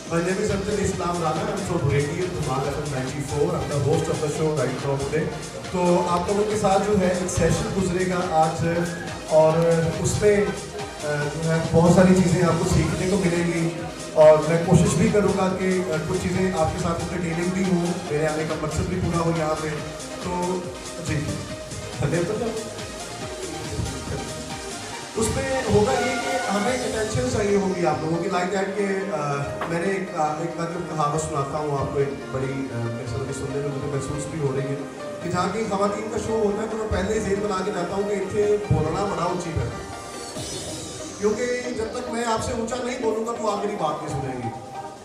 My name is Abdul Islam Rana. I'm from Radio Dhumal FM 94. I'm the host of the show right now today. तो आप लोगों के साथ जो है एक सेशन गुजरेगा आज और उसमें जो है बहुत सारी चीज़ें आपको सीखने को मिलेंगी और मैं कोशिश भी करूँगा कि कुछ चीज़ें आपके साथ इंटरटेनिंग भी हों, मेरे आने का मकसद भी पूरा हो यहाँ पे। तो जी धन्यवाद। उसमें होगा ये कि हमें अटेंशन चाहिए होगी आप लोगों की, लाइक दैट कि मैंने एक बार कहावत सुनाता हूँ आपको, एक बड़ी मेरे साथ सुनने में मुझे महसूस भी हो रही है कि जहाँ की ख़वातीन का शो होता है तो मैं पहले ही जेल बना के जाता हूँ कि इनसे बोलना बड़ा ऊँची है, क्योंकि जब तक मैं आपसे ऊँचा नहीं बोलूँगा तो आप मेरी बात नहीं सुनेंगी।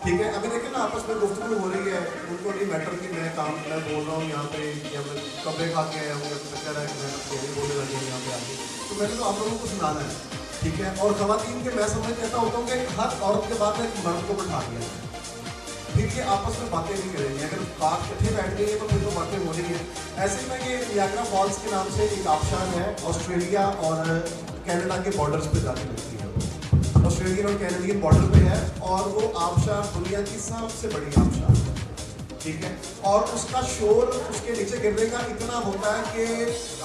ठीक है, अभी देखिए ना आपस में गुफ्तगू हो रही है, उनको नहीं मैटर कि मैं बोल रहा हूँ यहाँ पे या मैं कपड़े खा के आया हूँ या चक्कर है कि मैं बोलने लगे हूँ यहाँ पे आके, तो मैंने तो आप लोगों को सुनाना है। ठीक है, और ख़वातीन के मैं समझ कहता होता हूँ कि हर औरत के बाद में एक मर्द को बैठा दिया है, फिर ये आपस में बातें नहीं करेंगे, अगर बात इकट्ठे बैठ गई है तो फिर तो बातें हो रही है। ऐसे में ये नियाग्रा फॉल्स के नाम से एक आबशार है, ऑस्ट्रेलिया और कनाडा के बॉर्डर्स पे जाके लगती है, ऑस्ट्रेलियन और कैनेडियन बॉर्डर पे है, और वो आबशार दुनिया की सबसे बड़ी आबशार है। ठीक है, और उसका शोर उसके नीचे गिरने का इतना होता है कि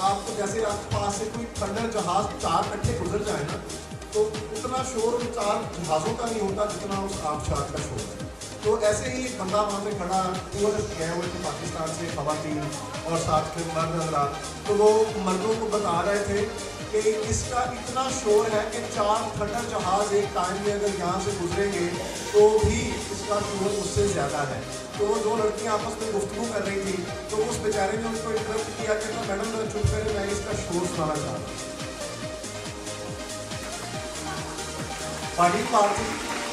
आपको जैसे आपके पास से कोई थंडर जहाज चार इकट्ठे गुजर जाए ना, तो उतना शोर चार जहाज़ों का नहीं होता जितना उस आबशार का शोर है। तो ऐसे ही एक बंदा वहाँ पे खड़ा, टूरिस्ट गए हुए थे पाकिस्तान से ख़वातीन और साथ में मर्द हजरात, तो वो मर्दों को बता रहे थे कि इसका इतना शोर है कि चार थंडर जहाज एक टाइम में अगर यहाँ से गुजरेंगे तो भी इसका शोर उससे ज़्यादा है। तो वो दो लड़कियाँ आपस में गुफ्तगू कर रही थी, तो उस बेचारे ने उनको इंटरप्ट किया कि मैडम मैं चुप करें, मैं इसका शोर सुनाना चाह रहा हूँ। पार्टी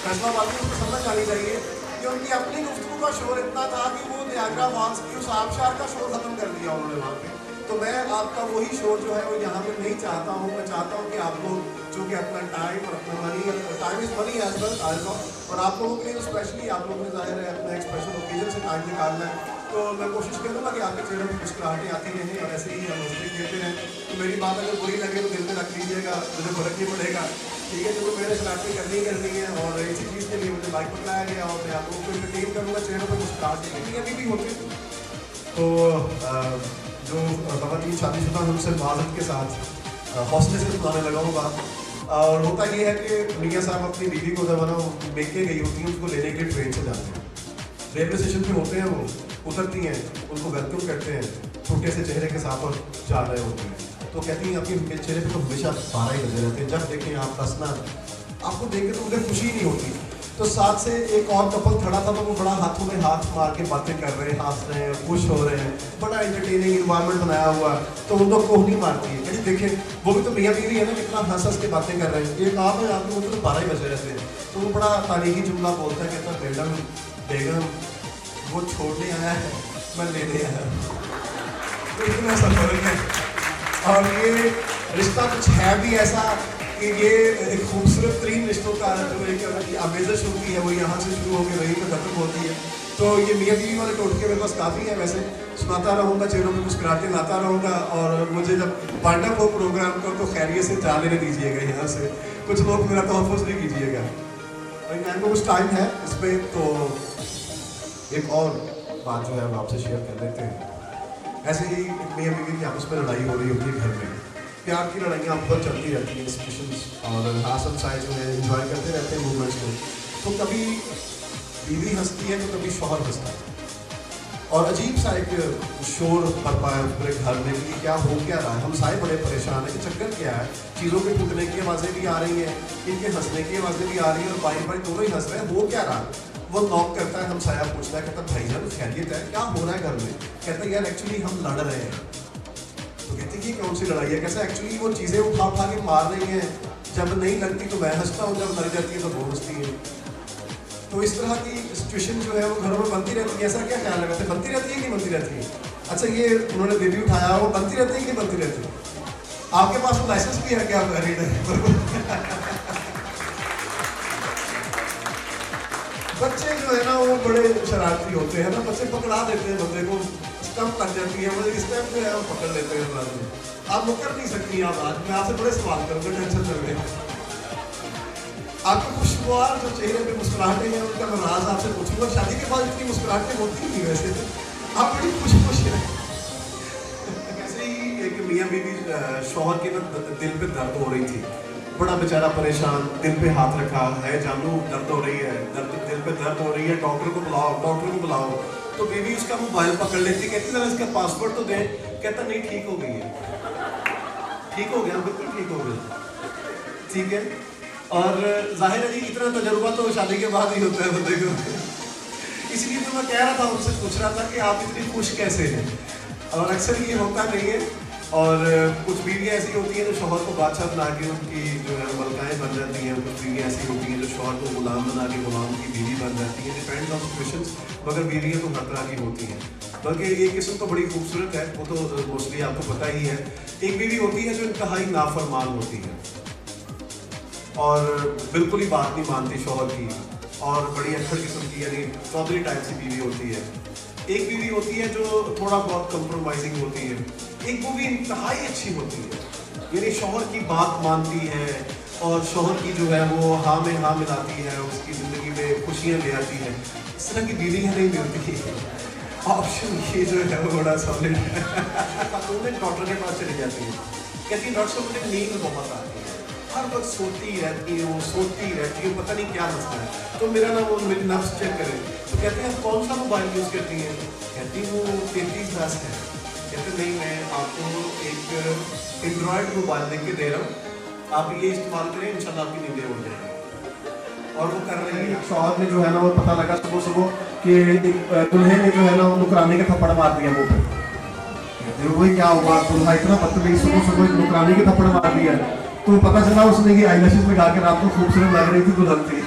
फैसलाबाद में उसको समझ आनी चाहिए कि उनकी अपनी गुफ्तगू का शोर इतना था कि वो नियाग्रा फॉल्स की उस आबशार का शोर ख़त्म कर दिया उन्होंने वहाँ पे। तो मैं आपका वही शोर जो है वो यहाँ पे नहीं चाहता हूँ, मैं चाहता हूँ कि आप लोग जो कि अपना टाइम और अपना money, time is money as well आज, और आप लोगों के लिए स्पेशली आप लोगों ने जाहिर है अपना एक स्पेशल ओकेजन से टाइम निकालना है, तो मैं कोशिश करूँगा कि आपके चेहरे पर मुस्कुराहटें आती रहें और ऐसे ही हम हंसते खेलते रहें। तो मेरी बात अगर बुरी लगे तो दिल में रख लीजिएगा, मुझे फर्क नहीं पड़ेगा। ठीक है, जो मेरे शरारतें करनी है और इसी चीज़ के लिए मुझे बाइक पर लाया गया और मैं आप लोगों को इंटरटेन करूँगा, चेहरे पर मुस्कुराहटें क्योंकि अभी भी होती है। तो जो ख़वातीन शादीशुदा हैं उनसे माज़रत के साथ हौसले से सुनाने लगा हूँ बात। और होता ये है कि मियाँ साहब अपनी बीवी को जब ना लेके गई होती हैं, उसको लेने के लिए ट्रेन से जाते हैं, रेलवे स्टेशन पे होते हैं, वो उतरती हैं, उनको वेलकम करते हैं छोटे से चेहरे के साथ और जा रहे होते हैं। तो कहती हैं आपके चेहरे पे तो हमेशा 12 ही बजे रहते हैं, जब देखें आप हंसना, आपको देख के तो मुझे खुशी नहीं होती। तो साथ से एक और कपल खड़ा था, तो वो बड़ा हाथों में हाथ मार के बातें कर रहे हैं, हंस रहे हैं, खुश हो रहे हैं, बड़ा एंटरटेनिंग इन्वायरमेंट बनाया हुआ। तो उन लोग को नहीं मारती है, कहीं देखें वो भी तो मियाँ बीवी है ना, कितना हंस हंस के बातें कर रहे हैं। एक आप है आपके मतलब 12 ही बजे रहते हैं, तो वो बड़ा तारीखी जुमला बोलता है, कहता मैडम बेगम वो छोड़ने आया है, मैं लेने आया हूँ। तो इतना सा फर्क है, और ये रिश्ता कुछ है भी ऐसा कि ये एक खूबसूरत तरीन रिश्तों का जो एक आमेज़श होती है वो यहाँ से शुरू होकर वहीं पर ख़त्म होती है। तो ये मियाँ बीवी वाले टोटके मेरे पास काफ़ी है, वैसे सुनाता रहूँगा, चेहरों में मुस्कुराहटें लाता रहूँगा, और मुझे जब वाइंड अप हो प्रोग्राम को तो खैरियत से जा लेने दीजिएगा यहाँ से, कुछ लोग मेरा तहफ़्फ़ुज़ नहीं कीजिएगा। और कुछ टाइम है इसमें, तो एक और बात जो है हम आपसे शेयर कर लेते हैं। ऐसे ही मियाँ बीवी की आपस में लड़ाई हो रही होती है घर में, प्यार की लड़ाइयाँ ऊपर चलती रहती हैं, डिस्कशंस, और हासन साइड जो है इंजॉय करते रहते हैं मूवमेंट्स को। तो कभी बीवी हंसती है तो कभी शौहर हंसता है, और अजीब सा एक शोर बरपा है पूरे घर में कि क्या हो क्या रहा है। हम सारे बड़े परेशान हैं कि चक्कर क्या है, चीज़ों के टूटने की आवाज़ें भी आ रही हैं, इनके हंसने की आवाज़ें भी आ रही हैं, और बाई बाई दोनों ही हंस रहे हैं, हो क्या रहा है। वो नॉक करता है, हम साया पूछता है, कहता भाईजान खैरियत है, क्या हो रहा है घर में। कहता है यार एक्चुअली हम लड़ रहे हैं। तो कहते कि कौन सी लड़ाई है, कैसे एक्चुअली वो चीज़ें उठा उठा के मार रही हैं, जब नहीं लगती तो मैं हंसता हूँ, जब लग जाती है तो वो हंसती है। तो इस तरह की सिचुएशन जो है वो घरों में बनती रहती है। ऐसा क्या ख्याल लगाते, बनती रहती है कि बनती रहती है? अच्छा, ये उन्होंने बेबी उठाया, वो बनती रहती है कि बनती रहती है? आपके पास तो लाइसेंस भी है क्या आप मैरिड है? बच्चे जो है ना वो बड़े शरारती होते हैं ना, बच्चे पकड़ा देते हैं बंदे को, स्टंप लग जाती है, मतलब स्टेप जो है वो पकड़ लेते हैं बाद में। आप मुकर नहीं सकती आप, आज मैं आपसे बड़े सवाल करूँगा, टेंशन कर रहे हैं। आपको खुशगवार जो चेहरे पे मुस्कुराहटें हैं उनका मैं राज आपसे पूछूंगा। शादी के बाद इतनी मुस्कुराहटें होती नहीं वैसे, आप बड़ी खुश हैं। ऐसे ही एक मियाँ बीवी शौहर के ना दिल पे दर्द हो रही थी, बड़ा बेचारा परेशान, दिल पे हाथ रखा है, जानू दर्द हो रही है, दिल पे दर्द हो रही है, डॉक्टर को बुलाओ, डॉक्टर को बुलाओ। तो बीवी उसका मोबाइल पकड़ लेती, कहती जरा इसका पासवर्ड तो दे। कहता नहीं ठीक हो गई है, ठीक हो गया, बिल्कुल ठीक हो गया, ठीक है। और जाहिर है जी इतना तजुर्बा तो शादी के बाद ही होता है बंदे को। इसलिए तो मैं कह रहा था, उनसे पूछ रहा था कि आप इतनी खुश कैसे हैं। और अक्सर ये होता नहीं है। और कुछ बीवियाँ ऐसी होती हैं जो शौहर को बादशाह बना के उनकी जो है मलकाएँ बन जाती हैं, कुछ बीवियाँ ऐसी होती हैं जो शौहर को गुलाम बना के गुलाम की बीवी बन जाती हैं। डिपेंड्स ऑन सिचुएशंस, मगर बीवियाँ तो हर तरह की होती हैं। बल्कि ये किस्म तो बड़ी खूबसूरत है, वो तो मोस्टली आपको पता ही है। एक बीवी होती है जो इंतहाई नाफरमान होती है और बिल्कुल ही बात नहीं मानती शौहर की, और बड़ी अक्खड़ किस्म की यानी चौधरी टाइप सी बीवी होती है। एक बीवी होती है जो थोड़ा बहुत कंप्रोमाइजिंग होती है। एक वो भी इंतहाई अच्छी होती है, यानी शौहर की बात मानती है और शौहर की जो है वो हाँ में हाँ मिलाती है, उसकी ज़िंदगी में खुशियाँ ले आती है। इस तरह की बीवियाँ नहीं मिलती। ऑप्शन ये जो है वो बड़ा सॉलिड है। खातून डॉक्टर के पास चली जाती है, कहती है डॉक्टर साहब मुझे नींद बहुत आती है, हर वक्त सोती रहती है, वो सोती रहती है, पता नहीं क्या मसला है। तो मेरा ना वो मेरी नब्स चेक करें, तो कहते हैं कौन सा मोबाइल यूज़ करती हैं? कहती वो 33+ है। कहते नहीं, मैं आपको एक एंड्रॉयड मोबाइल देख के दे रहा हूँ, आप ये इस्तेमाल करें, इंशाल्लाह आपकी नींदें उड़ जाएंगी। और वो कर रही है। शौहर ने जो है ना वो पता लगा सुबह सुबह कि दुल्हे ने जो है ना वो नुकरानी के थप्पड़ मार दिया मुँह पे। वही क्या हुआ, दुल्हा इतना बदतमीज, सुबह सुबह नुकरानी के थप्पड़ मार दिया। तो पता चला उसने ये आईलैशेस लगा के रात को खूबसूरत लग रही थी दुल्हन थी।